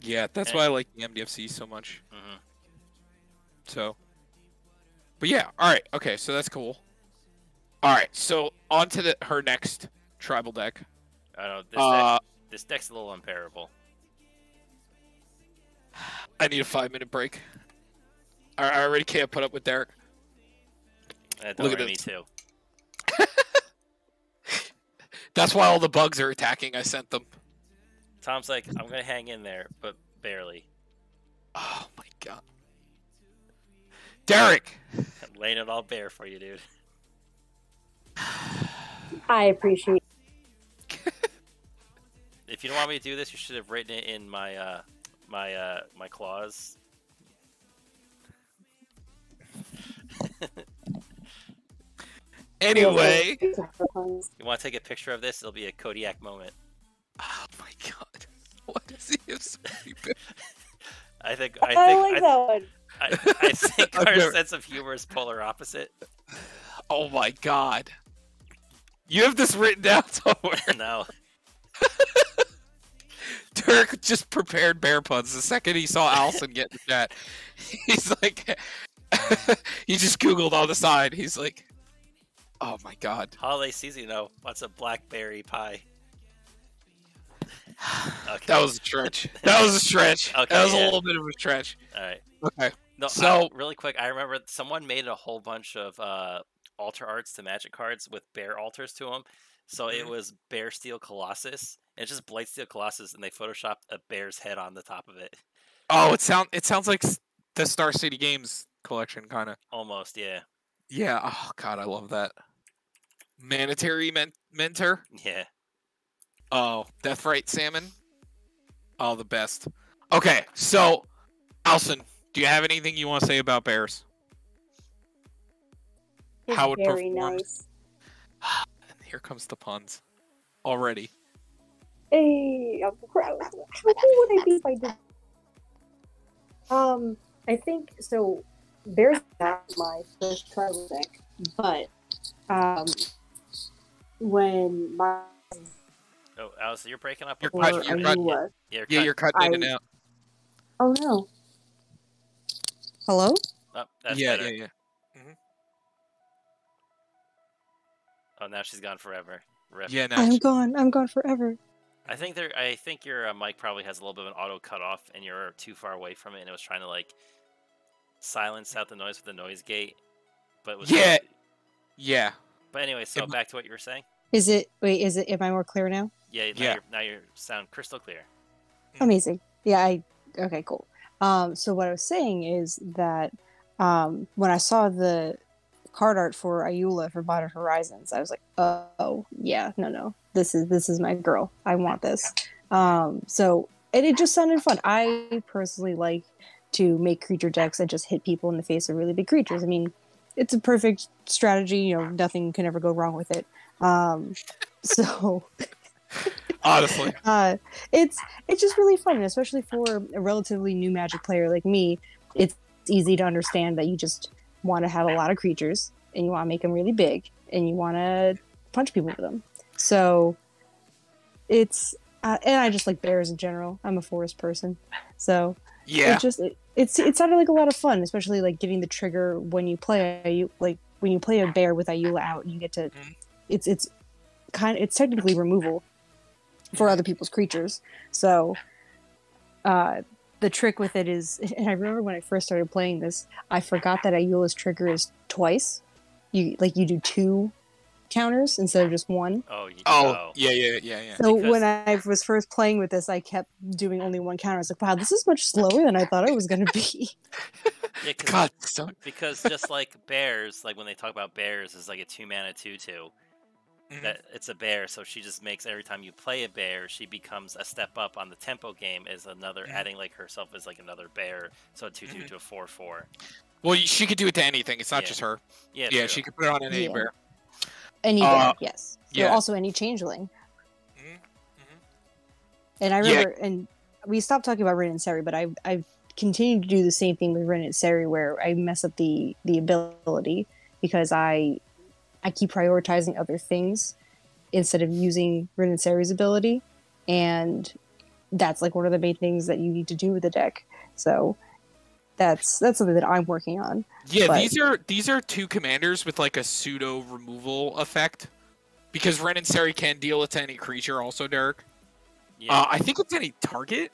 Yeah, that's why I like the MDFC so much. Mm-hmm. So, but yeah, all right, okay, so that's cool. All right, so on to her next tribal deck. I don't know, this deck's a little unbearable. I need a 5-minute break. I already can't put up with Derek. Don't worry, me too. That's why all the bugs are attacking. I sent them. Tom's like, I'm gonna hang in there, but barely. Oh my god, Derek! I'm laying it all bare for you, dude. I appreciate. If you don't want me to do this, you should have written it in my my clause. Anyway, you want to take a picture of this? It'll be a Kodiak moment. Oh my god, what is he? So I think like that one. I think our sense of humor is polar opposite. Oh my god, you have this written down somewhere. No. Derek just prepared bear puns the second he saw Allison get in the chat. He's like, he just Googled on the side. He's like, oh my god. Holiday season, what's a blackberry pie? Okay. That was a stretch. That was a stretch. Okay, that was a little bit of a stretch. All right. Okay. No, so really quick, I remember someone made a whole bunch of altar arts to Magic cards with bear altars to them. So it was Bear Steel Colossus. And it's just Blightsteel Colossus, and they photoshopped a bear's head on the top of it. Oh, it sounds like the Star City Games collection, kind of. Almost, yeah. Yeah. Oh god, I love that. Manatary Mentor. Yeah. Oh, Deathrite Salmon. Oh, the best. Okay, so Alison, do you have anything you want to say about bears? It's How it very performed? nice. And here comes the puns already. Hey, I'm proud. How cool would I be if I did? I think so. Bears not my first tribal deck, but when my Allison, you're breaking up. You're or cutting. Ayula, You're cutting in and out. oh no. Hello? Oh, that's Yeah. better. Mm-hmm. Oh, now she's gone forever. Rip. Yeah, no. I'm gone forever. I think your mic probably has a little bit of an auto cutoff, and you're too far away from it, and it was trying to like silence out the noise with the noise gate. But it was Yeah. But anyway, so back to what you were saying. Am I more clear now? Yeah. Now you sound crystal clear. Amazing. Yeah, okay, cool. So what I was saying is that when I saw the card art for Ayula for Modern Horizons, I was like, oh yeah, no, this is my girl. I want this. So it just sounded fun. I personally like to make creature decks that just hit people in the face of really big creatures. I mean, it's a perfect strategy. Nothing can ever go wrong with it. So Honestly, it's just really fun, and especially for a relatively new Magic player like me, it's easy to understand that you just want to have a lot of creatures and you want to make them really big and you want to punch people with them. So it's and I just like bears in general. I'm a forest person, so yeah. It sounded like a lot of fun, especially like getting the trigger when you play when you play a bear with Ayula out, you get to it's technically removal for other people's creatures. So the trick with it is, and I remember when I first started playing this, I forgot that Ayula's trigger is twice. You do 2 counters instead of just 1. Yeah. So when I was first playing with this, I kept doing only 1 counter. I was like, wow, this is much slower than I thought it was going to be. Yeah, because just like bears, like when they talk about bears, it's like a 2-mana 2/2. That it's a bear, so she just makes every time you play a bear, she becomes a step up on the tempo game as another, adding like herself as like another bear, so a 2/2 to a 4/4. Well, she could do it to anything. It's not just her. Yeah, she could put it on any bear. Any bear, yes. So also any changeling. And I remember, and we stopped talking about Rin and Seri, but I've continued to do the same thing with Rin and Seri, where I mess up the ability because I keep prioritizing other things instead of using Rin and Seri's ability, and that's like one of the main things that you need to do with the deck. So that's something that I'm working on. Yeah, but these are two commanders with like a pseudo removal effect, because Ren and Seri can deal it to any creature. Also, Derek. Yeah. I think it's any target.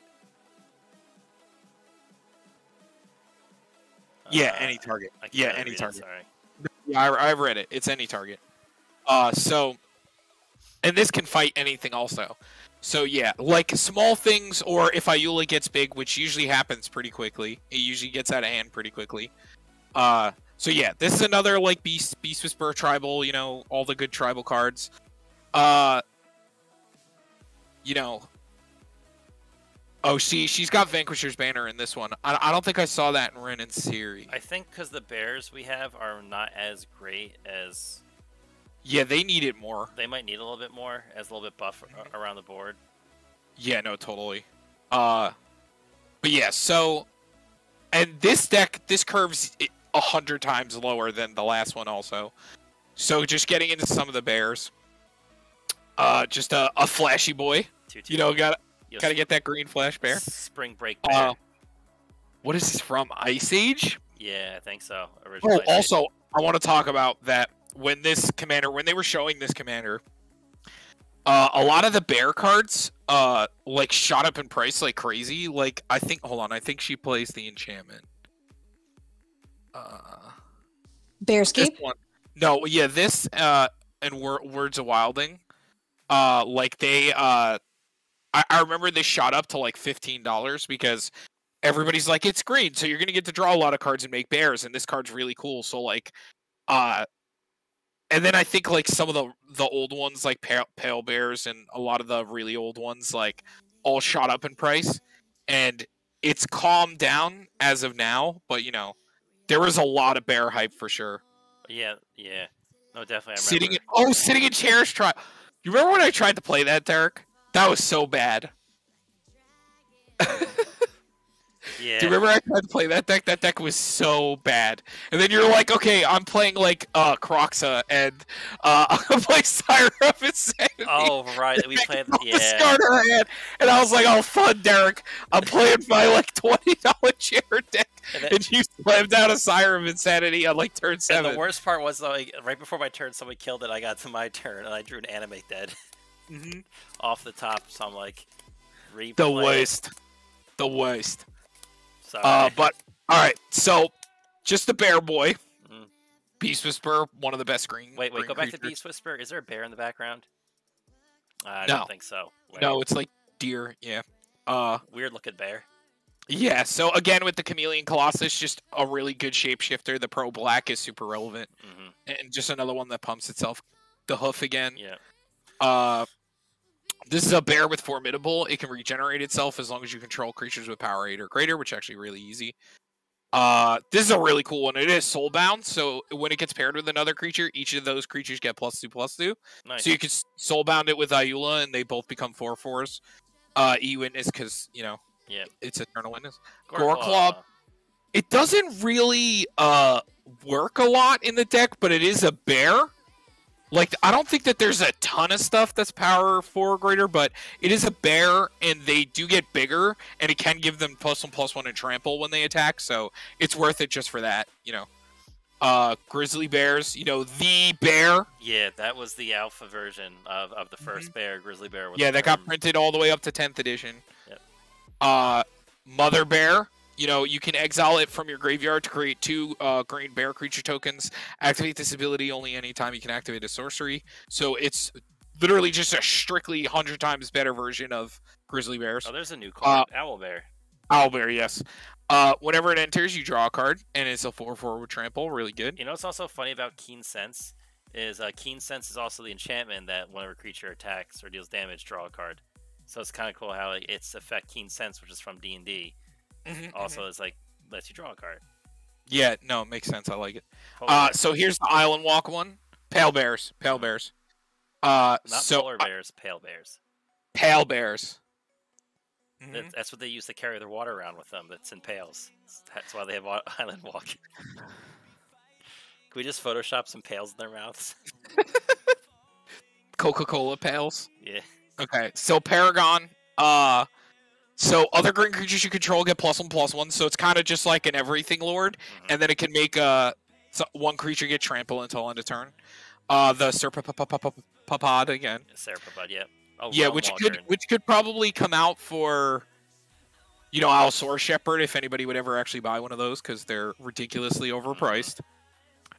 Yeah, any target. Yeah, any target. Sorry. Yeah, I've read it. It's any target. So, and this can fight anything also. So yeah, like small things, or if Ayula gets big, which usually happens pretty quickly. It usually gets out of hand pretty quickly. So yeah, this is another like Beast Whisperer tribal. You know, all the good tribal cards. You know. Oh, she's got Vanquisher's Banner in this one. I don't think I saw that in Ren and Seri. I think because the bears we have are not as great as... Yeah, they need it more. They might need a little bit more, as a little bit buff around the board. Yeah, no, totally. But yeah, so... And this deck, this curve's 100 times lower than the last one also. So just getting into some of the bears. Just a flashy boy. 2/2. You know, gotta get that green flash bear. Spring Break bear. What is this from? Ice Age? Yeah, I think so. Original Ice also, Age. I want to talk about that when they were showing this commander, a lot of the bear cards, like shot up in price like crazy. Like I think she plays the enchantment. Bearscape? No, yeah, this and Words of Wilding. Like they I remember they shot up to like $15 because everybody's like, it's green, so you're gonna get to draw a lot of cards and make bears, and this card's really cool. So like, and then I think like some of the old ones like Pale Bears and a lot of the really old ones like all shot up in price, and it's calmed down as of now. But you know, there was a lot of bear hype for sure. Yeah, no, definitely. Sitting in chairs. You remember when I tried to play that, Derek? That was so bad. Yeah. Do you remember I tried to play that deck? That deck was so bad. And then you're like, okay, I'm playing like Croxa and I'm gonna play Sire of Insanity. Oh right, we played Starter hand. And I was like, oh fun, Derek. I'm playing my like $20 chair deck. And you slammed down a Sire of Insanity on like turn 7. And the worst part was like right before my turn somebody killed it, I got to my turn and I drew an Animate Dead. Off the top, so I'm like replay. The worst. Sorry. But all right, so just the bear boy, Beast Whisperer, one of the best green. Wait, green go back creatures. to Beast Whisperer. Is there a bear in the background? I No. don't think so. Wait. No, it's like deer. Yeah. Weird looking bear. Yeah. So again, with the Chameleon Colossus, just a really good shapeshifter. The Pro Black is super relevant, and just another one that pumps itself. The hoof again. Yeah. This is a bear with Formidable. It can regenerate itself as long as you control creatures with power 8 or greater, which is actually really easy. This is a really cool one. It is soulbound, so when it gets paired with another creature, each of those creatures get +2/+2. Nice. So you can soulbound it with Ayula, and they both become 4/4s. E-Witness, because, you know, it's Eternal Witness. Goreclaw. It doesn't really work a lot in the deck, but it is a bear. Like, I don't think that there's a ton of stuff that's power 4 or greater, but it is a bear, and they do get bigger, and it can give them +1/+1 and trample when they attack, so it's worth it just for that, you know. Grizzly Bears, you know, the bear. Yeah, that was the alpha version of the first bear, Grizzly Bear. Yeah, that got printed all the way up to 10th edition. Yep. Mother Bear. You know, you can exile it from your graveyard to create 2 green bear creature tokens. Activate this ability only anytime you can activate a sorcery. So it's literally just a strictly 100 times better version of Grizzly Bears. Oh, there's a new card. Owl Bear. Owl Bear, yes. Whenever it enters, you draw a card, and it's a 4/4 with trample. Really good. You know what's also funny about Keen Sense? Is Keen Sense is also the enchantment that whenever a creature attacks or deals damage, draw a card. So it's kind of cool how its effect Keen Sense, which is from D&D, also is like lets you draw a card. Yeah, no, it makes sense. I like it. So here's the Island Walk one. Pale Bears. Pale Bears. Not polar bears, pale bears. Pale Bears. That's what they use to carry their water around with them. That's in pails. That's why they have Island Walk. Can we just Photoshop some pails in their mouths? Coca-Cola pails. Yeah. Okay, so Paragon. So other green creatures you control get +1/+1. So it's kind of just like an everything lord, and then it can make one creature get trample until end of turn. The Serpapod again. Serpapod, yeah. Oh, yeah, which could probably come out for, Allosaurus Shepherd if anybody would ever actually buy one of those because they're ridiculously overpriced.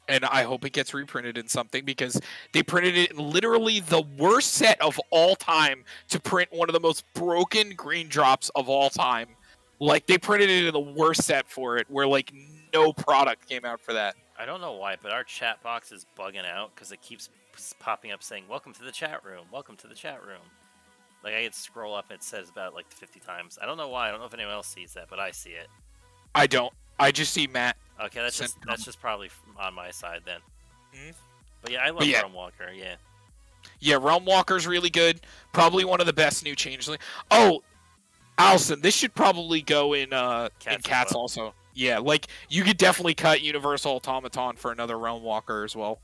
And I hope it gets reprinted in something because they printed it in literally the worst set of all time to print one of the most broken green drops of all time. Like, they printed it in the worst set for it where, like, no product came out for that. I don't know why, but our chat box is bugging out because it keeps popping up saying, "Welcome to the chat room. Welcome to the chat room." Like, I could scroll up and it says about, like, 50 times. I don't know why. I don't know if anyone else sees that, but I see it. I don't. I just see Matt. Okay, that's just probably on my side then. But yeah, I love Realm Walker. Yeah. Yeah, Realm Walker's really good. Probably one of the best new changeling. Oh, Allison, this should probably go in Cats also. Yeah, like you could definitely cut Universal Automaton for another Realm Walker as well.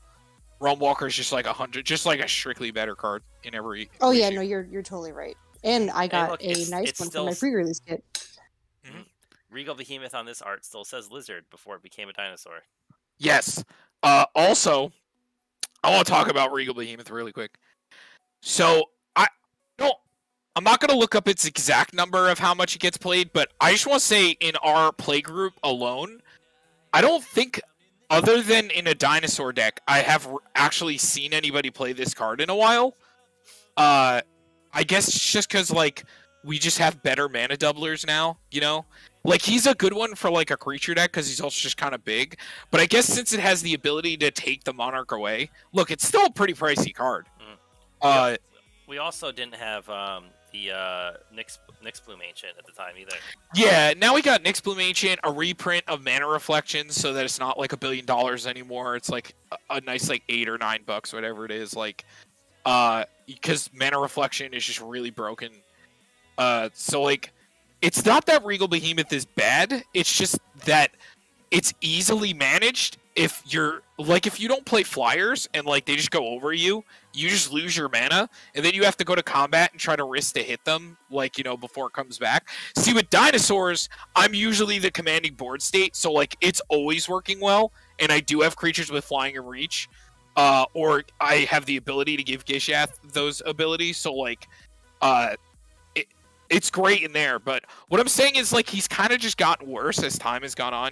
Realm Walker is just like 100, just like a strictly better card in every. Oh yeah, no, you're totally right. And I got a nice one for my pre-release kit. Regal Behemoth on this art still says lizard before it became a dinosaur. Yes. Also, I want to talk about Regal Behemoth really quick. So I'm not going to look up its exact number of how much it gets played, but I just want to say in our play group alone, I don't think, other than in a dinosaur deck, I have actually seen anybody play this card in a while. I guess it's just because, like, we just have better mana doublers now, Like, he's a good one for, like, a creature deck because he's also just kind of big. But I guess since it has the ability to take the Monarch away, look, it's still a pretty pricey card. We also didn't have the Nyxbloom Ancient at the time either. Yeah, now we got Nyxbloom Ancient, a reprint of Mana Reflections so that it's not, like, $1 billion anymore. It's, like, a nice, like, $8 or $9, whatever it is. Like, because Mana Reflection is just really broken. So, like, it's not that Regal Behemoth is bad. It's just that it's easily managed if you're, like, if you don't play flyers and, like, they just go over you, you just lose your mana, and then you have to go to combat and try to risk to hit them, like, before it comes back. See, with dinosaurs, I'm usually the commanding board state, so, like, it's always working well, and I do have creatures with flying and reach, or I have the ability to give Gishath those abilities, so, like, it's great in there, but what I'm saying is, like, he's kind of just gotten worse as time has gone on,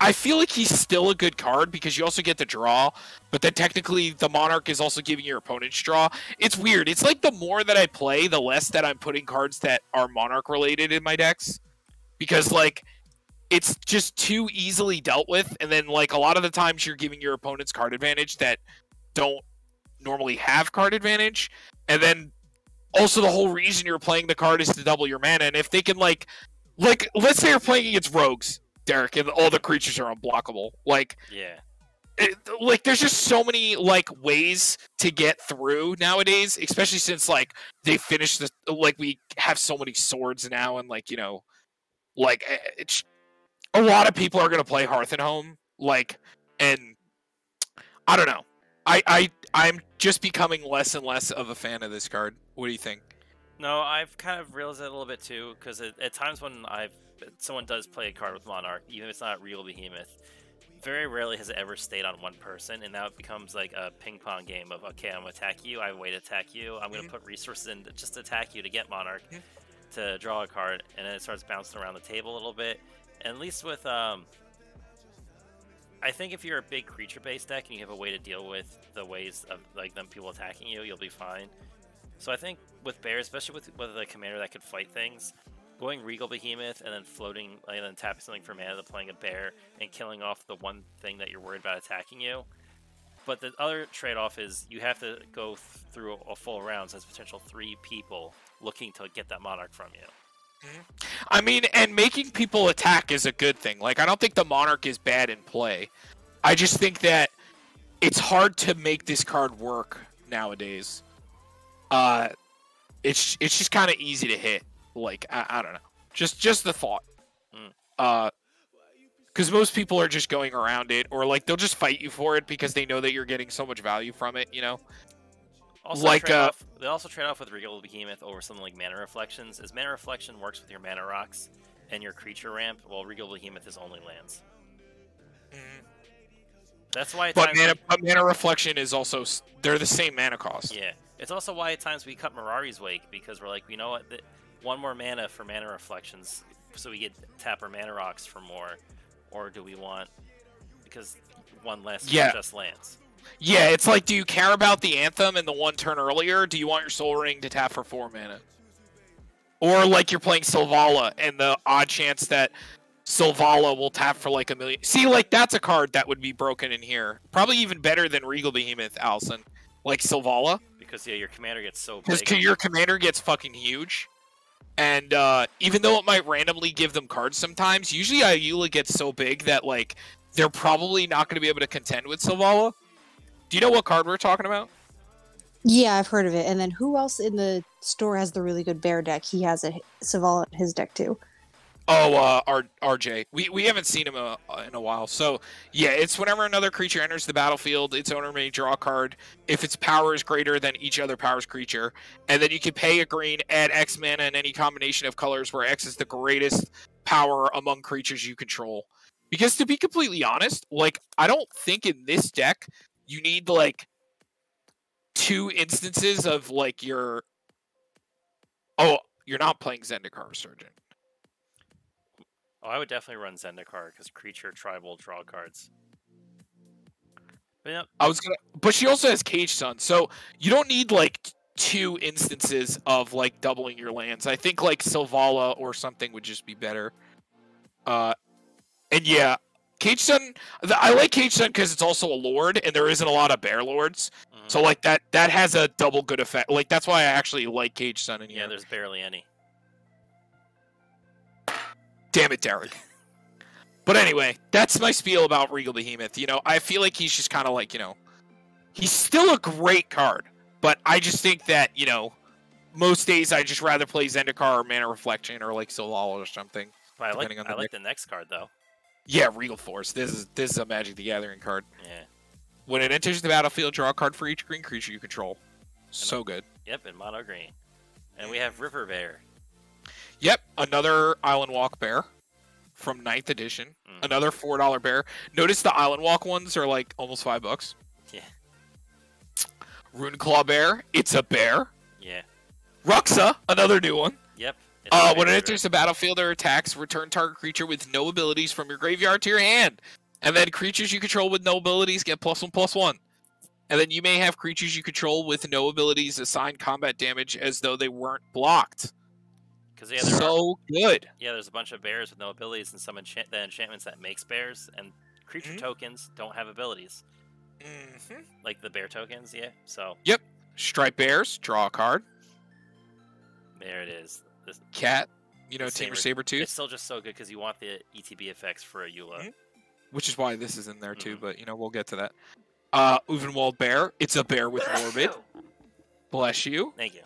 I feel like he's still a good card because you also get the draw, but then technically the Monarch is also giving your opponent's draw. It's weird. It's like the more that I play, the less that I'm putting cards that are Monarch related in my decks. Because, like, it's just too easily dealt with, and then, like, a lot of the times you're giving your opponent's card advantage that don't normally have card advantage, and then also the whole reason you're playing the card is to double your mana, and if they can, like let's say you're playing against rogues, Derek, and all the creatures are unblockable. Like, yeah, there's just so many, like, ways to get through nowadays, especially since, like, they finished the, like, we have so many swords now, and, like, like, it's a lot of people are gonna play Hearth and Home, like, and I don't know. I'm just becoming less and less of a fan of this card. What do you think? No, I've kind of realized it a little bit too, because at times when someone does play a card with Monarch, even if it's not Regal Behemoth, very rarely has it ever stayed on one person, and now it becomes like a ping pong game of, okay, I'm gonna attack you, I have a way to attack you, I'm gonna put resources in to just attack you to get Monarch to draw a card, and then it starts bouncing around the table a little bit. And at least with I think if you're a big creature-based deck and you have a way to deal with the ways of, like, them people attacking you, you'll be fine. So I think with bears, especially with a commander that could fight things, going Regal Behemoth and then floating, and then tapping something for mana, then playing a bear and killing off the one thing that you're worried about attacking you. But the other trade-off is you have to go through a full round, so there's potential 3 people looking to get that Monarch from you. I mean, and making people attack is a good thing. Like, I don't think the Monarch is bad in play. I just think that it's hard to make this card work nowadays. It's just kind of easy to hit. Like, I don't know. Just the thought. Because most people are just going around it, or, like, they'll just fight you for it because they know that you're getting so much value from it, Also like they also trade off with Regal Behemoth over something like Mana Reflections. As Mana Reflection works with your Mana Rocks and your creature ramp, while Regal Behemoth is only lands. That's why. But Mana Reflection is also, they're the same mana cost. Yeah, it's also why at times we cut Mirari's Wake, because we're like, you know what, one more mana for Mana Reflections, so we get tap our Mana Rocks for more, or do we want, because one less just lands. Yeah, it's like, do you care about the Anthem and the one turn earlier? Do you want your Soul Ring to tap for 4 mana? Or like you're playing Sylvala and the odd chance that Sylvala will tap for like 1 million. See, like that's a card that would be broken in here. Probably even better than Regal Behemoth, Allison. Like Sylvala. Because your commander gets so big. Because your commander gets fucking huge. And even though it might randomly give them cards sometimes, usually Ayula gets so big that like they're probably not going to be able to contend with Sylvala. Do you know what card we're talking about? Yeah, I've heard of it. And then who else in the store has the really good bear deck? He has Sylvala in his deck too. Oh, RJ. We haven't seen him in a while. So, yeah, it's whenever another creature enters the battlefield, its owner may draw a card if its power is greater than each other power's creature. And then you can pay a green, add X mana in any combination of colors where X is the greatest power among creatures you control. Because to be completely honest, like, I don't think in this deck you need, like, 2 instances of, like, your... Oh, you're not playing Zendikar Resurgent. Oh, I would definitely run Zendikar because creature tribal draw cards. But yeah. But she also has Cage Sun, so you don't need like 2 instances of like doubling your lands. I think like Sylvala or something would just be better. And yeah, Cage Sun. I like Cage Sun because it's also a lord, and there isn't a lot of bear lords. Mm-hmm. So like that has a double good effect. Like that's why I actually like Cage Sun in here. Yeah, there's barely any. Damn it, Derek. But anyway, that's my spiel about Regal Behemoth. You know, I feel like he's just kind of like, you know, he's still a great card, but I just think that, you know, most days I just rather play Zendikar or Mana Reflection or like Sylvala or something. But I like the next card though. Yeah, Regal Force. This is a Magic the Gathering card. Yeah. When it enters the battlefield, draw a card for each green creature you control. So good. Yep, in mono green. And we have River Bear. Yep, another Island Walk bear from 9th edition. Another $4 bear. Notice the Island Walk ones are like almost $5. Yeah. Runeclaw bear. It's a bear. Yeah. Ruxa, another new one. Yep. When it enters the battlefield or attacks, return target creature with no abilities from your graveyard to your hand. And then creatures you control with no abilities get +1/+1. And then you may have creatures you control with no abilities assign combat damage as though they weren't blocked. Because yeah, good. Yeah, there's a bunch of bears with no abilities, and some enchantments that makes bears, and creature tokens don't have abilities. Like the bear tokens, yeah. So. Yep. Stripe bears, draw a card. There it is. Cat, you know, Tamer Sabertooth. It's still just so good because you want the ETB effects for Ayula. Which is why this is in there too, but you know, we'll get to that. Uvenwald bear. It's a bear with morbid. Bless you. Thank you.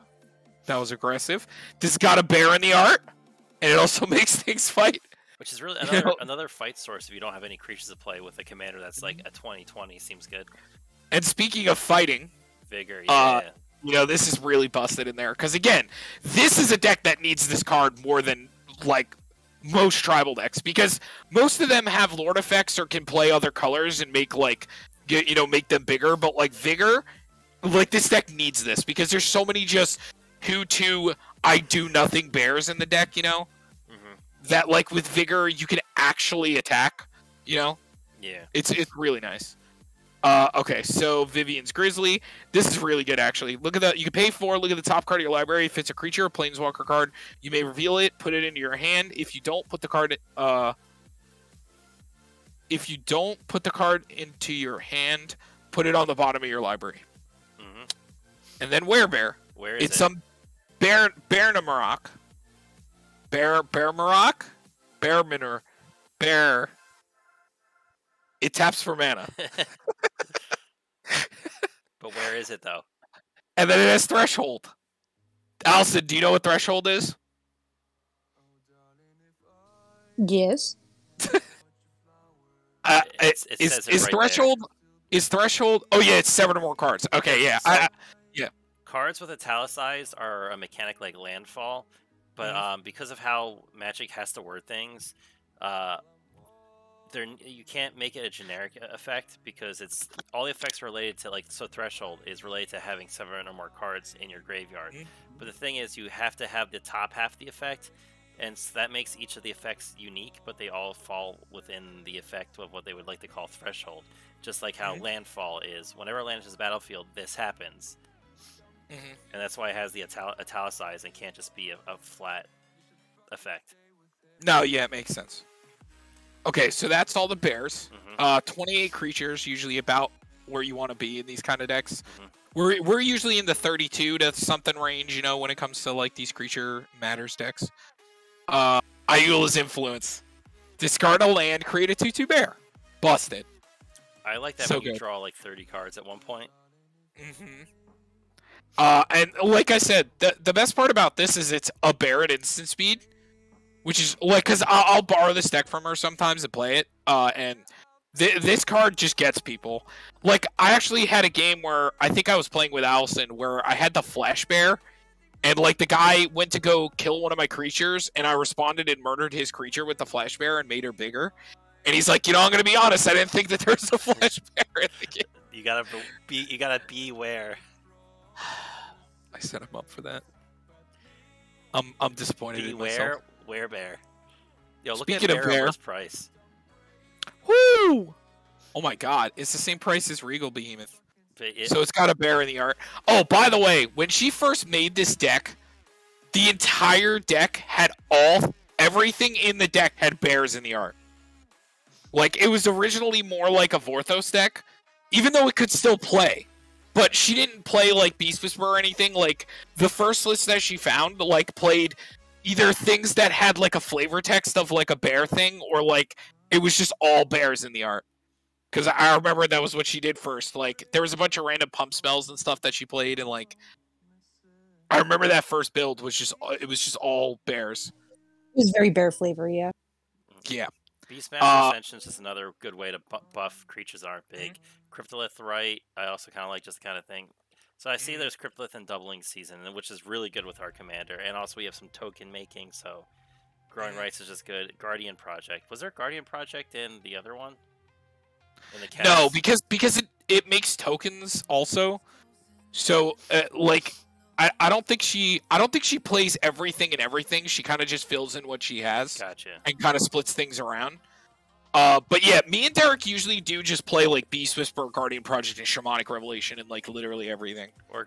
That was aggressive. This got a bear in the art, and it also makes things fight. Which is really another fight source if you don't have any creatures to play with a commander that's like a 20/20 seems good. And speaking of fighting, Vigor, yeah. You know, this is really busted in there. Because again, this is a deck that needs this card more than like most tribal decks. Because most of them have Lord effects or can play other colors and make like, you know, make them bigger. But like Vigor, like this deck needs this because there's so many just Who-to I do nothing bears in the deck, you know? That like with Vigor you can actually attack, you know? Yeah. It's really nice. Okay, so Vivian's Grizzly. This is really good actually. Look at that. You can pay 4, look at the top card of your library. If it's a creature or planeswalker card, you may reveal it, put it into your hand. If you don't put the card into your hand, put it on the bottom of your library. And then Werebear. Where is it? It's some Bear-Namarok. Bear-Marok? Bear. It taps for mana. But where is it, though? And then it has Threshold. Allison, do you know what Threshold is? Yes. Is Threshold... Is Threshold... Oh, yeah, it's 7 or more cards. Okay, yeah. So, yeah. cards with italicized are a mechanic like landfall, but because of how Magic has to word things, you can't make it a generic effect because it's all the effects are related to so threshold is related to having 7 or more cards in your graveyard. But the thing is, you have to have the top half of the effect, and so that makes each of the effects unique, but they all fall within the effect of what they would like to call threshold. Just like how landfall is, whenever a land enters the battlefield, this happens. And that's why it has the italicized and can't just be a flat effect. No, yeah, it makes sense. Okay, so that's all the bears. 28 creatures, usually about where you want to be in these kind of decks. We're usually in the 32 to something range, you know, when it comes to like these creature matters decks. Ayula's Influence. Discard a land, create a 2/2 bear. Busted. I like that when you draw like 30 cards at one point. And like I said, the best part about this is it's a bear at instant speed, which is like, because I'll borrow this deck from her sometimes to play it, and this card just gets people. Like, I actually had a game where I think I was playing with Allison where I had the Flash Bear, and like the guy went to go kill one of my creatures, and I responded and murdered his creature with the Flash Bear and made her bigger. And he's like, you know, I'm gonna be honest, I didn't think that there was a Flash Bear in the game. You gotta beware. I set him up for that. I'm disappointed in myself. Bear. Yo, look Speaking at of bear, price. Woo! Oh my god, it's the same price as Regal Behemoth. So it's got a bear in the art. Oh, by the way, when she first made this deck, the entire deck had everything in the deck had bears in the art. Like, it was originally more like a Vorthos deck, even though it could still play. But she didn't play like Beast Whisperer or anything. Like, the first list that she found, like, played either things that had like a flavor text of like a bear thing, or like it was just all bears in the art. Because I remember that was what she did first. Like, there was a bunch of random pump spells and stuff that she played, and like, I remember that first build was just all bears. It was very bear flavor, yeah. Yeah. Beastmaster Ascension is just another good way to buff creatures that aren't big. Cryptolith Right, I also kind of like just the kind of thing. So I see there's Cryptolith and Doubling Season, which is really good with our commander. And also we have some token making, so Growing Rights is just good. Guardian Project. Was there a Guardian Project in the other one? In the cast? No, because it makes tokens also. So like I don't think she plays everything and everything. She kind of just fills in what she has. Gotcha. And kind of splits things around. But yeah, me and Derek usually do just play like Beast Whisperer, Guardian Project, and Shamanic Revelation, and like literally everything. Or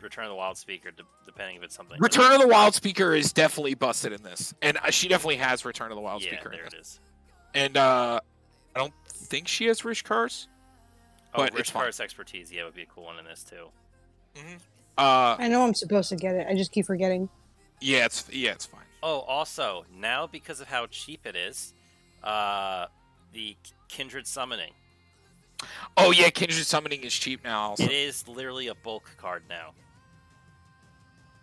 Return of the Wild Speaker, depending if it's something. Return of the Wild Speaker is definitely busted in this, and she definitely has Return of the Wild Speaker. Yeah, there it is. And I don't think she has Rich Cars. But Rich Cars Expertise, yeah, would be a cool one in this too. I know I'm supposed to get it. I just keep forgetting. Yeah, it's fine. Oh, also now because of how cheap it is. The Kindred Summoning. Oh yeah, Kindred Summoning is cheap now also. It is literally a bulk card now.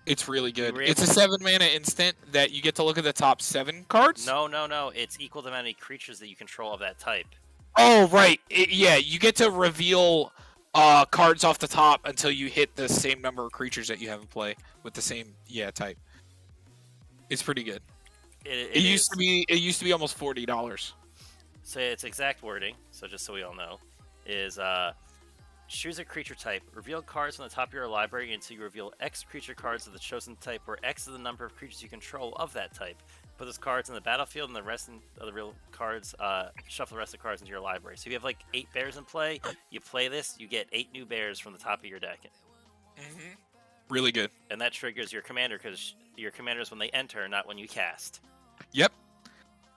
It's really good. It's a 7-mana instant that you get to look at the top 7 cards? No. It's equal to how many creatures that you control of that type. Oh, right. Yeah, you get to reveal cards off the top until you hit the same number of creatures that you have in play with the same type. It's pretty good. It used to be almost $40. So its exact wording, so just so we all know, is choose a creature type. Reveal cards from the top of your library until you reveal X creature cards of the chosen type, where X is the number of creatures you control of that type. Put those cards in the battlefield, and the rest of the real cards, shuffle the rest of the cards into your library. So if you have like 8 bears in play, you play this, you get 8 new bears from the top of your deck. Really good. And that triggers your commander, because your commander is when they enter, not when you cast. Yep.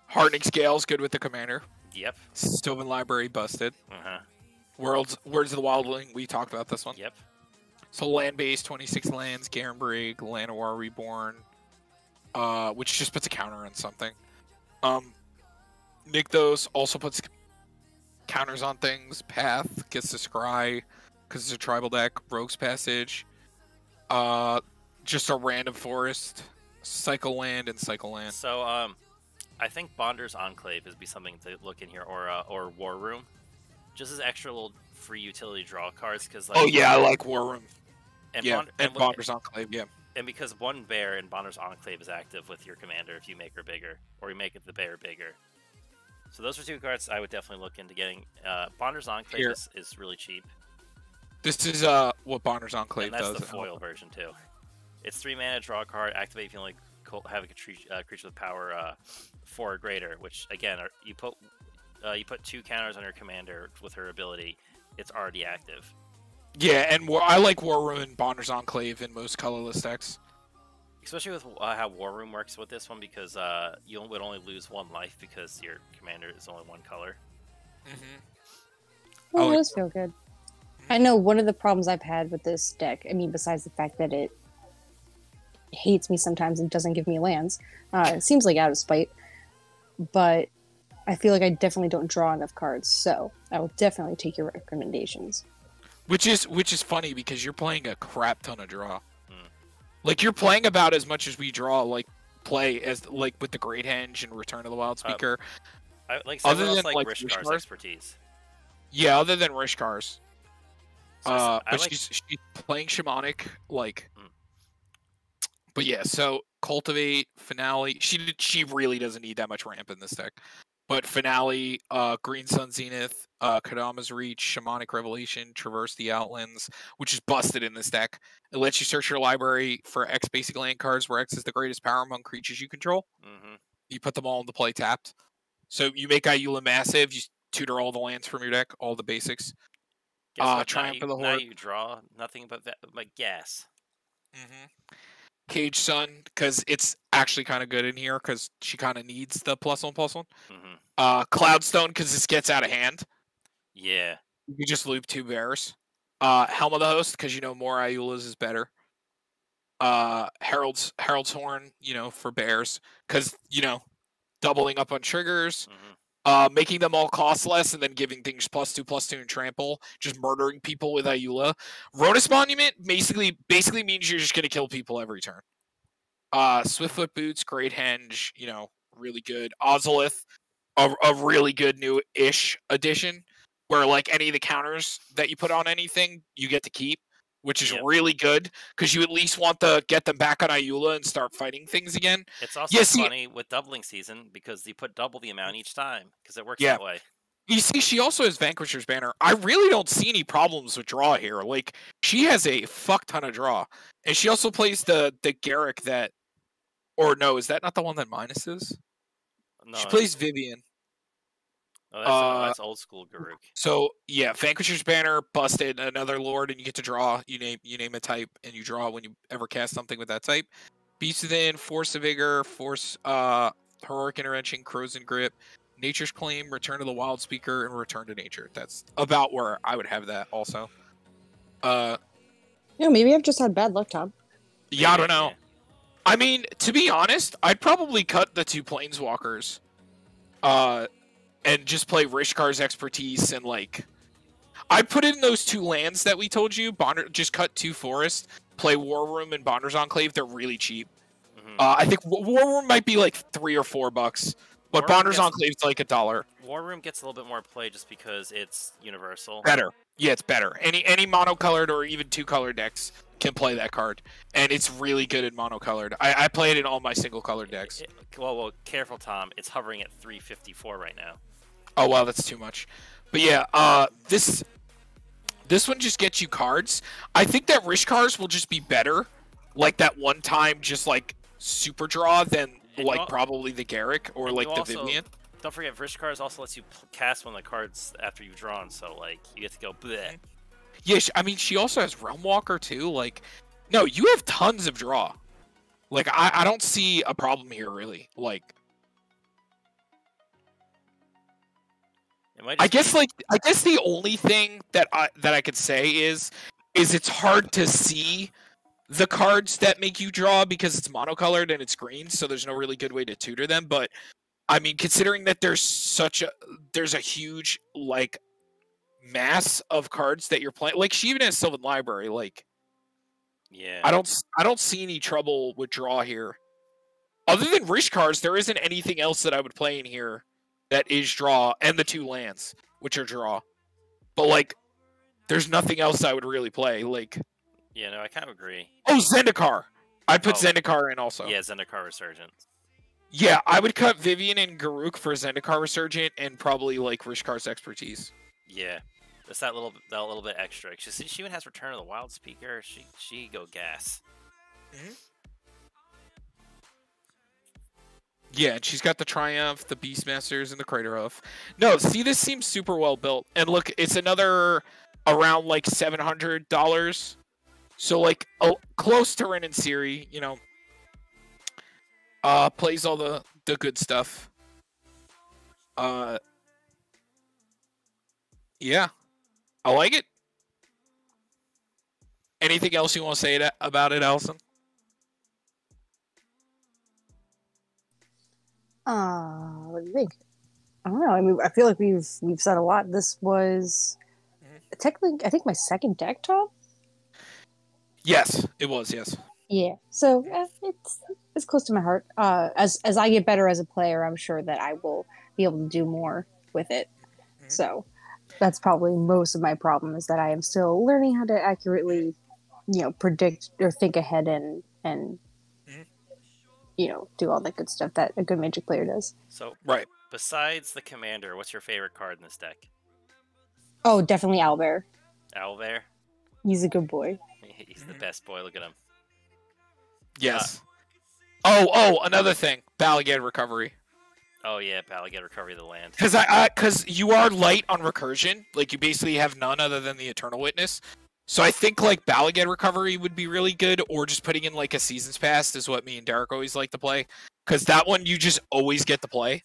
Hardening Scales, good with the commander. Yep. Sylvan Library, busted. Words of the Wildling, we talked about this one. Yep. So land-based, 26 lands, Garenbrig, Llanowar Reborn, which just puts a counter on something. Nykthos also puts counters on things. Path gets to scry, because it's a tribal deck. Rogue's Passage. Just a random forest. Cycle land and cycle land. So, I think Bonder's Enclave would be something to look in here, or War Room, just as extra little free utility draw cards. Because I like War Room. And Bonder's Enclave, yeah. And because one bear in Bonder's Enclave is active with your commander if you make her bigger, or you make the bear bigger. So those are 2 cards I would definitely look into getting. Bonder's Enclave is really cheap. This is what Bonder's Enclave does. And that's the foil version too. It's 3 mana, draw a card, activate if you only have a creature with power 4 or greater. Which again, you put 2 counters on your commander with her ability. It's already active. Yeah, and I like War Room and Bonder's Enclave in most colorless decks. Especially with how War Room works with this one, because you would only lose 1 life because your commander is only 1 color. Well, it does feel good. I know one of the problems I've had with this deck, I mean, besides the fact that it hates me sometimes and doesn't give me lands, it seems like out of spite, but I feel like I definitely don't draw enough cards, so I will definitely take your recommendations. Which is funny because you're playing a crap ton of draw. Like you're playing about as much as we draw, like with the Great Henge and Return of the Wild Speaker. Other than Rishkar's expertise. Yeah, other than Rishkar's. But she's playing Shamanic, But yeah, so Cultivate, Finale. She really doesn't need that much ramp in this deck. But Finale, Green Sun Zenith, Kadama's Reach, Shamanic Revelation, Traverse the Outlands, which is busted in this deck. It lets you search your library for X basic land cards, where X is the greatest power among creatures you control. You put them all into play tapped. So you make Ayula massive, you tutor all the lands from your deck, all the basics. Triumph of the Horde. Now you draw nothing but gas. Cage Sun, because it's actually kind of good in here, because she kind of needs the +1/+1. Cloudstone, because this gets out of hand. Yeah. You just loop 2 bears. Helm of the Host, because more Ayulas is better. Herald's Horn, for bears, because doubling up on triggers. Making them all cost less and then giving things +2/+2 and trample, just murdering people with Ayula. Rodus Monument basically means you're just going to kill people every turn. Swiftfoot Boots, Great Henge, really good. Ozolith, a really good new-ish addition, where any of the counters that you put on anything, you get to keep, which is really good, because you at least want to get them back on Ayula and start fighting things again. It's also funny with doubling season, because you put double the amount each time, because it works that way. You see, she also has Vanquisher's Banner. I really don't see any problems with draw here. She has a fuck ton of draw. And she also plays the Garrick that... Or no, is that not the one that minuses? No, she plays Vivian. Oh, that's old school Garuk. So yeah, Vanquisher's Banner, busted, another Lord, and you get to draw. You name a type, and you draw when you ever cast something with that type. Beast Within, Force of Vigor, Force, Heroic Intervention, Crow's and Grip, Nature's Claim, Return of the Wild Speaker, and Return to Nature. That's about where I would have that also. Maybe I've just had bad luck, Tom. Yeah, I don't know. I mean, to be honest, I'd probably cut the 2 Planeswalkers. And just play Rishkar's expertise and I'd put in those 2 lands that we told you. Just cut 2 forests, play War Room and Bonder's Enclave. They're really cheap. I think War Room might be $3 or $4, but Bonder's Enclave is $1. War Room gets a little bit more play just because it's universal. Better. Yeah, it's better. Any monocolored or even 2-color decks can play that card, and it's really good in monocolored. I play it in all my single-colored decks. Well, careful, Tom. It's hovering at 354 right now. Oh wow, that's too much. But yeah, this one just gets you cards. I think that Rishkar's will just be better, that one time, just super draw than probably the Garrick or the Vivian. Don't forget, Rishkar's also lets you cast one of the cards after you've drawn, so you get to go bleh. Yeah, I mean, she also has Realm Walker too. No, you have tons of draw. I don't see a problem here really. I guess the only thing that I could say is it's hard to see the cards that make you draw because it's monocolored and it's green, so there's no really good way to tutor them. But I mean, considering that there's a huge mass of cards that you're playing, she even has Sylvan Library. Yeah, I don't see any trouble with draw here. Other than Rishkar's, there isn't anything else that I would play in here that is draw, and the 2 lands, which are draw. But there's nothing else I would really play. Yeah, no, I kind of agree. Oh, Zendikar. I'd put Zendikar in also. Yeah, Zendikar Resurgent. Yeah, I would cut Vivian and Garruk for Zendikar Resurgent and probably like Rishkar's Expertise. Yeah, just that little bit extra. She even has Return of the Wild Speaker. She go gas. Mm-hmm. Yeah, and she's got the Triumph, the Beastmasters, and the Craterhoof. No, see, this seems super well built. And look, it's another around like $700. So like close to Ren and Siri, you know. Plays all the good stuff. Yeah, I like it. Anything else you want to say about it, Allison? What do you think? I don't know. I mean, I feel like we've said a lot. This was technically, I think, my second deck top. Yes, it was. Yes. Yeah. So it's close to my heart. As I get better as a player, I'm sure that I will be able to do more with it. Mm-hmm. So that's probably most of my problem, is that I am still learning how to accurately, predict or think ahead and do all that good stuff that a good Magic player does. So, right. Besides the commander, what's your favorite card in this deck? Oh, definitely Owlbear. Owlbear? He's a good boy. He's the best boy. Look at him. Yes. Another thing. Balagad Recovery. Oh, yeah, Balagad Recovery of the land. Because you are light on recursion. Like, you basically have none other than the Eternal Witness. So I think like Balagad Recovery would be really good, or just putting in like a Seasons Past is what me and Derek always like to play. Because that one you just always get to play.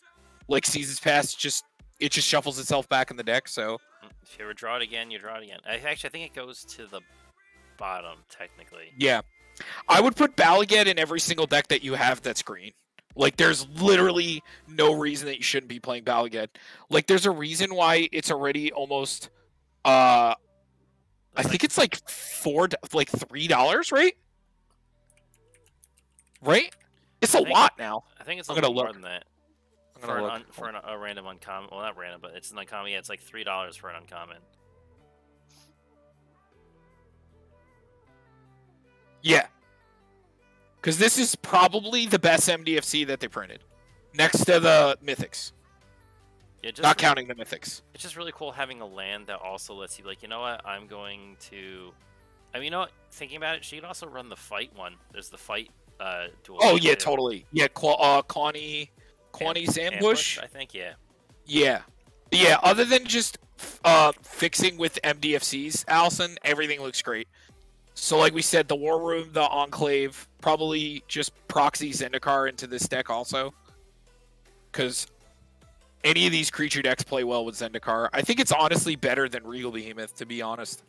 Like Seasons Past, it just shuffles itself back in the deck. So if you ever draw it again, you draw it again. I think it goes to the bottom technically. Yeah, I would put Balagad in every single deck that you have that's green. Like, there's literally no reason that you shouldn't be playing Balagad. Like, there's a reason why it's already almost I think it's like $3, right? Right? It's a lot now. I think it's a little more than that. For a random uncommon. Well, not random, but it's an uncommon. Yeah, it's like $3 for an uncommon. Yeah. Because this is probably the best MDFC that they printed. Next to the Mythics. Yeah, not counting the Mythics. It's just really cool having a land that also lets you, like, you know what, I'm going to... I mean, you know what, thinking about it, she can also run the fight one. There's the fight duel. Oh, yeah, totally. Yeah, Connie's Ambush? I think, yeah. Yeah. Yeah, other than just fixing with MDFCs, Allison, everything looks great. So like we said, the War Room, the Enclave, probably just proxy Zendikar into this deck also. Because any of these creature decks play well with Zendikar. I think it's honestly better than Regal Behemoth, to be honest.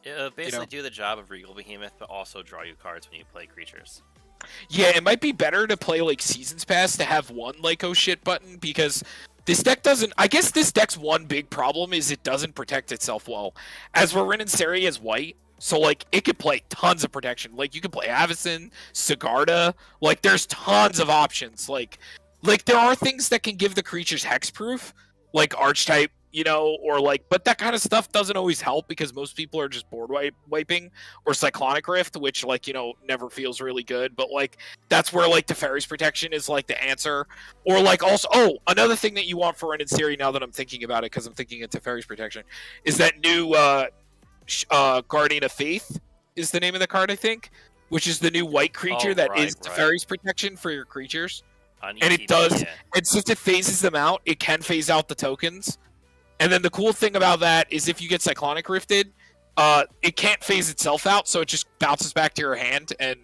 It'll basically do the job of Regal Behemoth, but also draw you cards when you play creatures. Yeah, it might be better to play like Seasons Pass to have one like oh shit button, because this deck doesn't... I guess this deck's one big problem is it doesn't protect itself well. As Ren and Seri is white, so like it could play tons of protection. Like you could play Avacyn, Sigarda, like there's tons of options. Like there are things that can give the creatures hexproof, like Archetype, or like, but that kind of stuff doesn't always help because most people are just board wiping, or Cyclonic Rift, which like, never feels really good. But like, that's where like Teferi's Protection is like the answer. Or like also, another thing that you want for Ren and Seri, now that I'm thinking about it, because I'm thinking of Teferi's Protection, is that new Guardian of Faith is the name of the card, I think, which is the new white creature is Teferi's Protection for your creatures. And it does, and since it phases them out, it can phase out the tokens. And then the cool thing about that is if you get Cyclonic Rifted, it can't phase itself out, so it just bounces back to your hand, and,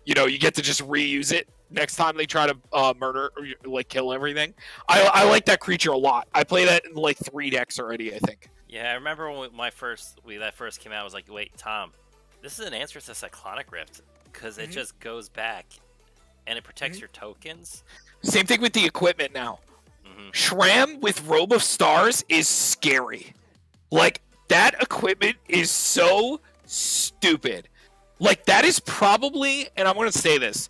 you get to just reuse it next time they try to murder or, like, kill everything. I like that creature a lot. I play that in, like, 3 decks already, I think. Yeah, I remember when that first came out, I was like, wait, Tom, this is an answer to Cyclonic Rift, because it just goes back, and it protects your tokens. Same thing with the equipment now. Shram with Robe of Stars is scary. Like, that equipment is so stupid. Like, that is probably, and I'm going to say this,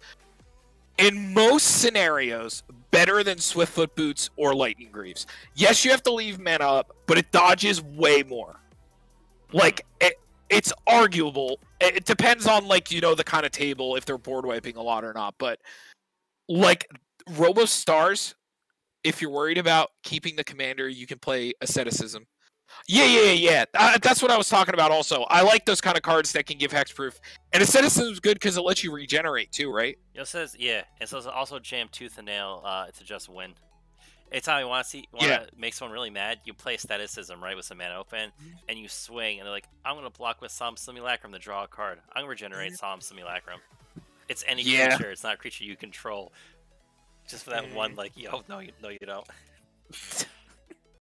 in most scenarios, better than Swiftfoot Boots or Lightning Greaves. Yes, you have to leave mana up, but it dodges way more. Like, it's arguable, it depends on like the kind of table if they're board wiping a lot or not. But like Robo Stars, if you're worried about keeping the commander, you can play Asceticism. Yeah. That's what I was talking about also. I like those kind of cards that can give hexproof. And Asceticism is good because it lets you regenerate too, right? It says, yeah. It says also jam Tooth and Nail to just win. Anytime you want to make someone really mad, you play Asceticism, right, with some mana open, and you swing, and they're like, I'm going to block with Solemn Simulacrum to draw a card. I'm going to regenerate Solemn Simulacrum. It's any creature. It's not a creature you control. Just for that one, like, yo, no, you don't.